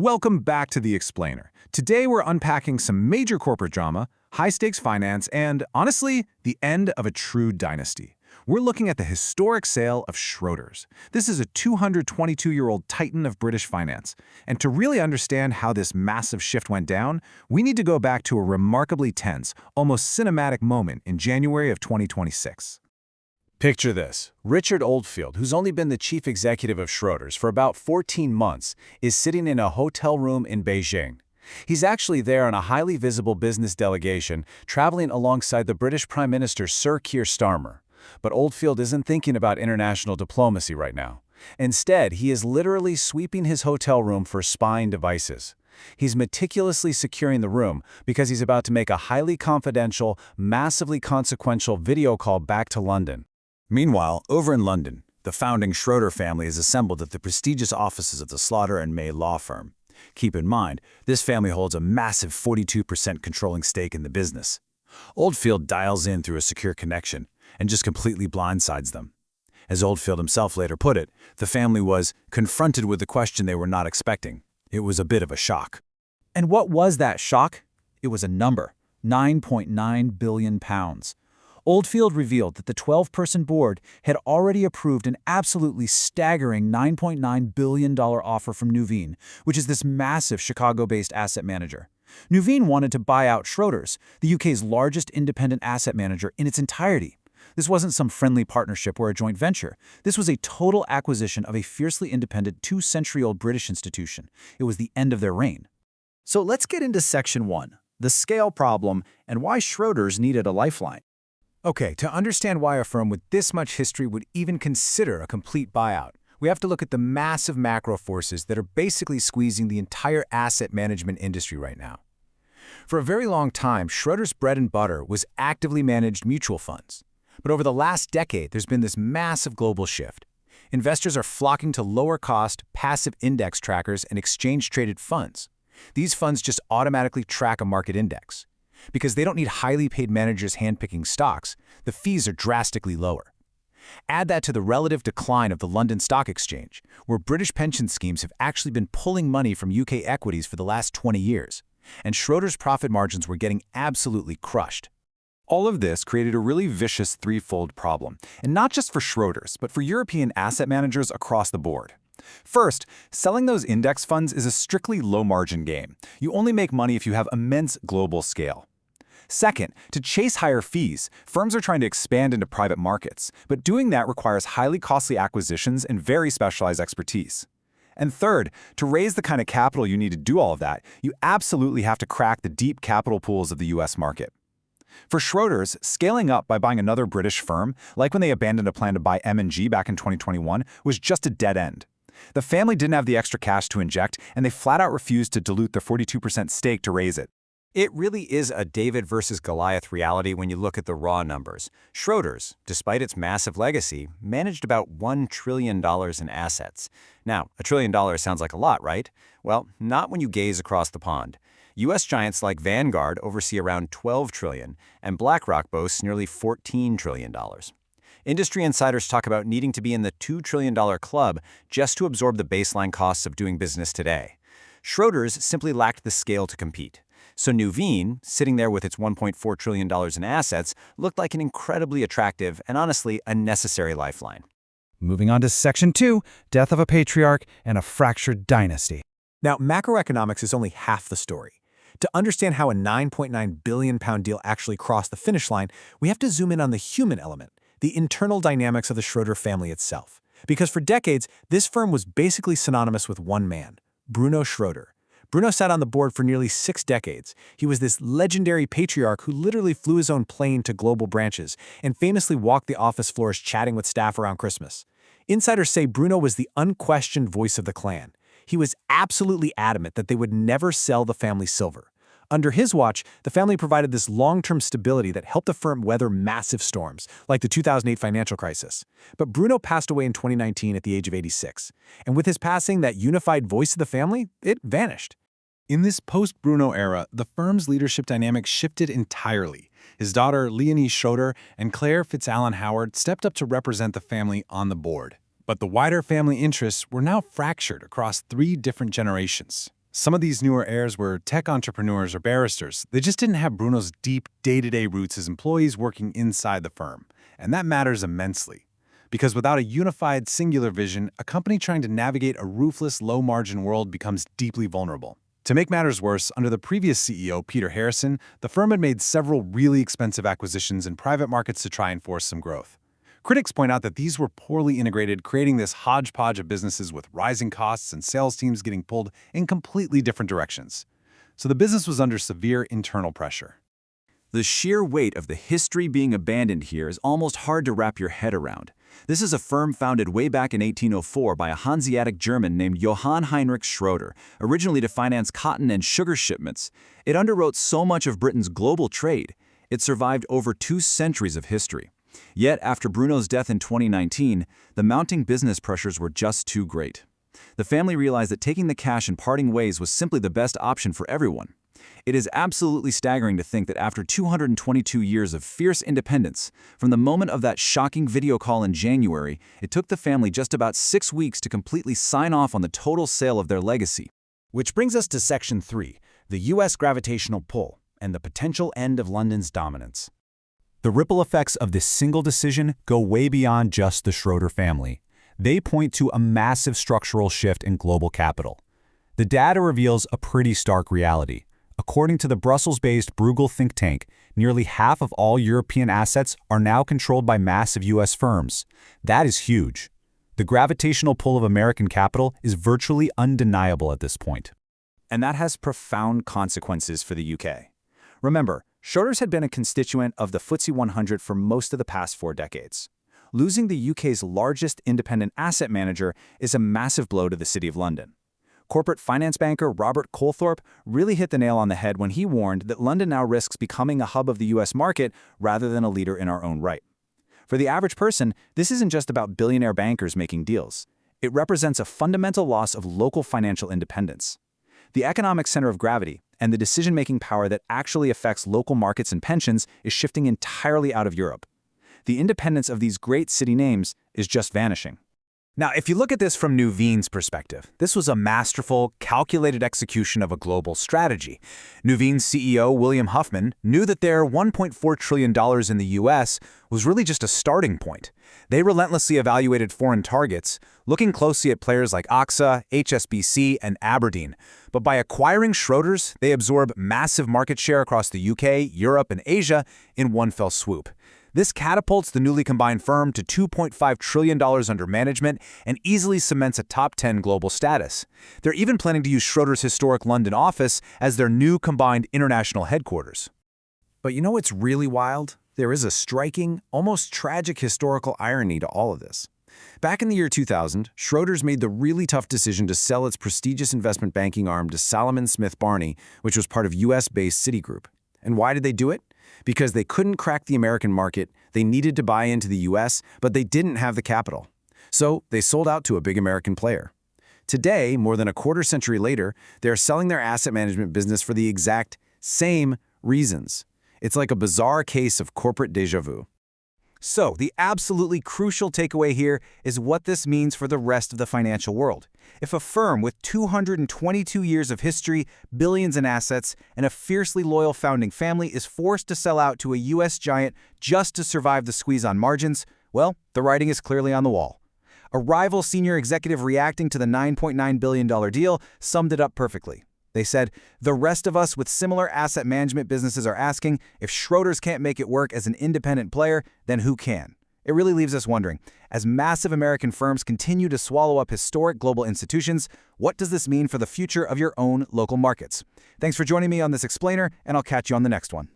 Welcome back to The Explainer. Today we're unpacking some major corporate drama, high-stakes finance, and, honestly, the end of a true dynasty. We're looking at the historic sale of Schroders. This is a 222-year-old titan of British finance. And to really understand how this massive shift went down, we need to go back to a remarkably tense, almost cinematic moment in January of 2026. Picture this. Richard Oldfield, who's only been the chief executive of Schroders for about 14 months, is sitting in a hotel room in Beijing. He's actually there on a highly visible business delegation, traveling alongside the British Prime Minister Sir Keir Starmer. But Oldfield isn't thinking about international diplomacy right now. Instead, he is literally sweeping his hotel room for spying devices. He's meticulously securing the room because he's about to make a highly confidential, massively consequential video call back to London. Meanwhile, over in London, the founding Schroder family is assembled at the prestigious offices of the Slaughter and May law firm. Keep in mind, this family holds a massive 42% controlling stake in the business. Oldfield dials in through a secure connection and just completely blindsides them. As Oldfield himself later put it, the family was confronted with the question they were not expecting. It was a bit of a shock. And what was that shock? It was a number, £9.9 billion. Oldfield revealed that the 12-person board had already approved an absolutely staggering $9.9 billion offer from Nuveen, which is this massive Chicago-based asset manager. Nuveen wanted to buy out Schroders, the UK's largest independent asset manager, in its entirety. This wasn't some friendly partnership or a joint venture. This was a total acquisition of a fiercely independent 2-century-old British institution. It was the end of their reign. So let's get into Section 1, the scale problem and why Schroders needed a lifeline. Okay, to understand why a firm with this much history would even consider a complete buyout, we have to look at the massive macro forces that are basically squeezing the entire asset management industry right now. For a very long time, Schroders' bread and butter was actively managed mutual funds. But over the last decade, there's been this massive global shift. Investors are flocking to lower-cost, passive index trackers and exchange-traded funds. These funds just automatically track a market index. Because they don't need highly paid managers handpicking stocks, the fees are drastically lower. Add that to the relative decline of the London Stock Exchange, where British pension schemes have actually been pulling money from UK equities for the last 20 years, and Schroders' profit margins were getting absolutely crushed. All of this created a really vicious threefold problem, and not just for Schroders, but for European asset managers across the board. First, selling those index funds is a strictly low-margin game. You only make money if you have immense global scale. Second, to chase higher fees, firms are trying to expand into private markets, but doing that requires highly costly acquisitions and very specialized expertise. And third, to raise the kind of capital you need to do all of that, you absolutely have to crack the deep capital pools of the US market. For Schroders, scaling up by buying another British firm, like when they abandoned a plan to buy M&G back in 2021, was just a dead end. The family didn't have the extra cash to inject, and they flat-out refused to dilute their 42% stake to raise it. It really is a David versus Goliath reality when you look at the raw numbers. Schroders, despite its massive legacy, managed about $1 trillion in assets. Now, $1 trillion sounds like a lot, right? Well, not when you gaze across the pond. U.S. giants like Vanguard oversee around $12 trillion, and BlackRock boasts nearly $14 trillion. Industry insiders talk about needing to be in the $2 trillion club just to absorb the baseline costs of doing business today. Schroders simply lacked the scale to compete. So Nuveen, sitting there with its $1.4 trillion in assets, looked like an incredibly attractive and honestly a necessary lifeline. Moving on to Section 2, Death of a Patriarch and a Fractured Dynasty. Now, macroeconomics is only half the story. To understand how a £9.9 billion deal actually crossed the finish line, we have to zoom in on the human element, the internal dynamics of the Schroder family itself. Because for decades, this firm was basically synonymous with one man, Bruno Schroder. Bruno sat on the board for nearly 6 decades. He was this legendary patriarch who literally flew his own plane to global branches and famously walked the office floors chatting with staff around Christmas. Insiders say Bruno was the unquestioned voice of the clan. He was absolutely adamant that they would never sell the family silver. Under his watch, the family provided this long-term stability that helped the firm weather massive storms, like the 2008 financial crisis. But Bruno passed away in 2019 at the age of 86. And with his passing, that unified voice of the family, it vanished. In this post-Bruno era, the firm's leadership dynamic shifted entirely. His daughter, Leonie Schroder, and Claire Fitzalan-Howard stepped up to represent the family on the board. But the wider family interests were now fractured across 3 different generations. Some of these newer heirs were tech entrepreneurs or barristers. They just didn't have Bruno's deep day-to-day roots as employees working inside the firm. And that matters immensely. Because without a unified, singular vision, a company trying to navigate a ruthless, low-margin world becomes deeply vulnerable. To make matters worse, under the previous CEO, Peter Harrison, the firm had made several really expensive acquisitions in private markets to try and force some growth. Critics point out that these were poorly integrated, creating this hodgepodge of businesses with rising costs and sales teams getting pulled in completely different directions. So the business was under severe internal pressure. The sheer weight of the history being abandoned here is almost hard to wrap your head around. This is a firm founded way back in 1804 by a Hanseatic German named Johann Heinrich Schroeder, originally to finance cotton and sugar shipments. It underwrote so much of Britain's global trade. It survived over 2 centuries of history. Yet, after Bruno's death in 2019, the mounting business pressures were just too great. The family realized that taking the cash and parting ways was simply the best option for everyone. It is absolutely staggering to think that after 222 years of fierce independence, from the moment of that shocking video call in January, it took the family just about 6 weeks to completely sign off on the total sale of their legacy. Which brings us to Section 3, the U.S. gravitational pull and the potential end of London's dominance. The ripple effects of this single decision go way beyond just the Schroeder family. They point to a massive structural shift in global capital. The data reveals a pretty stark reality. According to the Brussels-based Bruegel think tank, nearly half of all European assets are now controlled by massive U.S. firms. That is huge. The gravitational pull of American capital is virtually undeniable at this point. And that has profound consequences for the UK. Remember, Schroders had been a constituent of the FTSE 100 for most of the past 4 decades. Losing the UK's largest independent asset manager is a massive blow to the City of London. Corporate finance banker Robert Colthorpe really hit the nail on the head when he warned that London now risks becoming a hub of the US market rather than a leader in our own right. For the average person, this isn't just about billionaire bankers making deals. It represents a fundamental loss of local financial independence. The economic center of gravity and the decision-making power that actually affects local markets and pensions is shifting entirely out of Europe. The independence of these great city names is just vanishing. Now, if you look at this from Nuveen's perspective, this was a masterful, calculated execution of a global strategy. Nuveen's CEO, William Huffman, knew that their $1.4 trillion in the U.S. was really just a starting point. They relentlessly evaluated foreign targets, looking closely at players like AXA, HSBC, and Aberdeen. But by acquiring Schroders, they absorb massive market share across the UK, Europe, and Asia in one fell swoop. This catapults the newly combined firm to $2.5 trillion under management and easily cements a top 10 global status. They're even planning to use Schroders' historic London office as their new combined international headquarters. But you know what's really wild? There is a striking, almost tragic historical irony to all of this. Back in the year 2000, Schroders made the really tough decision to sell its prestigious investment banking arm to Salomon Smith Barney, which was part of US-based Citigroup. And why did they do it? Because they couldn't crack the American market, they needed to buy into the US, but they didn't have the capital. So they sold out to a big American player. Today, more than a quarter century later, they're selling their asset management business for the exact same reasons. It's like a bizarre case of corporate déjà vu. So, the absolutely crucial takeaway here is what this means for the rest of the financial world. If a firm with 222 years of history, billions in assets, and a fiercely loyal founding family is forced to sell out to a U.S. giant just to survive the squeeze on margins, well, the writing is clearly on the wall. A rival senior executive reacting to the $9.9 billion deal summed it up perfectly. They said, "The rest of us with similar asset management businesses are asking, if Schroders can't make it work as an independent player, then who can?" It really leaves us wondering, as massive American firms continue to swallow up historic global institutions, what does this mean for the future of your own local markets? Thanks for joining me on this explainer, and I'll catch you on the next one.